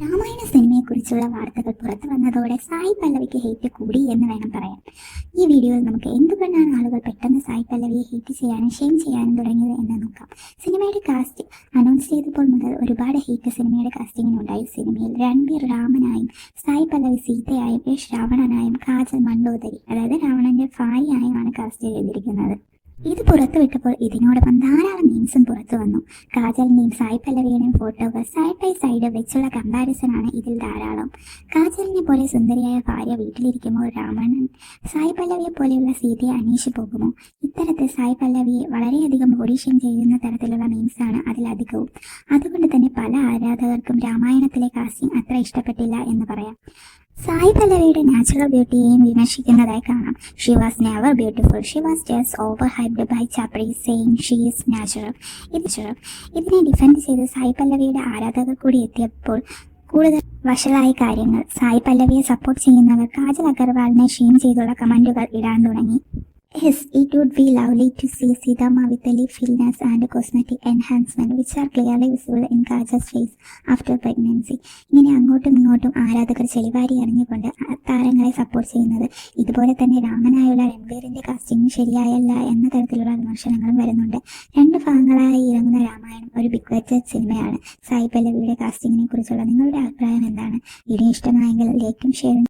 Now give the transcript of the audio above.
രാമായണ സിനിമയെക്കുറിച്ചുള്ള വാർത്തകൾ പുറത്തു വന്നതോടെ സായി പല്ലവിക്ക് ഹേറ്റ് കൂടി എന്ന് വേണം പറയാൻ. ഈ വീഡിയോയിൽ നമുക്ക് എന്തുകൊണ്ടാണ് ആളുകൾ പെട്ടെന്ന് സായി പല്ലവിയെ ഹേറ്റ് ചെയ്യാനും ഷെയിം ചെയ്യാനും തുടങ്ങിയത് എന്ന് നോക്കാം. സിനിമയുടെ കാസ്റ്റ് അനൗൺസ് ചെയ്തപ്പോൾ മുതൽ ഒരുപാട് ഹേറ്റ് സിനിമയുടെ കാസ്റ്റിങ്ങിനുണ്ടായി. സിനിമയിൽ രൺബീർ രാമനായും സായി പല്ലവി സീതയായും യശ് രാവണനായും കാജൽ മണ്ഡോദരി അതായത് രാവണന്റെ ഭാര്യയായുമാണ് കാസ്റ്റ് ചെയ്തിരിക്കുന്നത്. ഇത് പുറത്തുവിട്ടപ്പോൾ ഇതിനോടൊപ്പം ധാരാളം മീംസും പുറത്തു വന്നു. കാജലിന്റെയും സായി പല്ലവിയുടെയും ഫോട്ടോകൾ സൈഡ് ബൈ സൈഡ് വെച്ചുള്ള കമ്പാരിസനാണ് ഇതിൽ ധാരാളം. കാജലിനെ പോലെ സുന്ദരിയായ ഭാര്യ വീട്ടിലിരിക്കുമ്പോൾ രാവണൻ സായി പല്ലവിയെ പോലെയുള്ള സീതയെ അന്വേഷിച്ചു പോകുമോ? ഇത്തരത്തിൽ സായി പല്ലവിയെ വളരെയധികം ബോഡി ഷെയിം ചെയ്യുന്ന തരത്തിലുള്ള മീംസാണ് അതിലധികവും. അതുകൊണ്ട് തന്നെ പല ആരാധകർക്കും രാമായണത്തിലെ കാസ്റ്റിംഗ് അത്ര ഇഷ്ടപ്പെട്ടില്ല എന്ന് പറയാം. സായി പല്ലവിയുടെ നാച്ചുറൽ ബ്യൂട്ടിയെയും വിമർശിക്കുന്നതായി കാണാം. She was never beautiful, she was just over hyped by chapri saying she is natural. ഇതിനെ ഡിഫെൻഡ് ചെയ്ത് സായി പല്ലവിയുടെ ആരാധകർ കൂടി എത്തിയപ്പോൾ കൂടുതൽ വഷളായ കാര്യങ്ങൾ. സായി പല്ലവിയെ സപ്പോർട്ട് ചെയ്യുന്നവർ കാജൽ അഗർവാളിനെ ഷെയിം ചെയ്തുള്ള കമന്റുകൾ ഇടാൻ തുടങ്ങി. Yes, it would be lovely to see Sitama with the lip fillness and cosmetic enhancement which are clearly visible in Kajal's face after pregnancy. ഇങ്ങനെ അങ്ങോട്ടും ഇങ്ങോട്ടും ആരാധകർ ചെളിവാരി അറിഞ്ഞുകൊണ്ട് താരങ്ങളെ സപ്പോർട്ട് ചെയ്യുന്നത്. ഇതുപോലെ തന്നെ രാമനായുള്ള രൺബീറിന്റെ കാസ്റ്റിംഗ് ശരിയായല്ല എന്ന തരത്തിലുള്ള വിമർശനങ്ങളും വരുന്നുണ്ട്. രണ്ട് ഭാഗങ്ങളായി ഇറങ്ങുന്ന രാമായണം ഒരു ബിഗ് ബഡ്ജറ്റ് സിനിമയാണ്. സായി പല്ലവിയുടെ കാസ്റ്റിങ്ങിനെ കുറിച്ചുള്ള നിങ്ങളുടെ അഭിപ്രായം എന്താണ്? വീഡിയോ ഇഷ്ടമായെങ്കിൽ ലൈക്കും ഷെയറും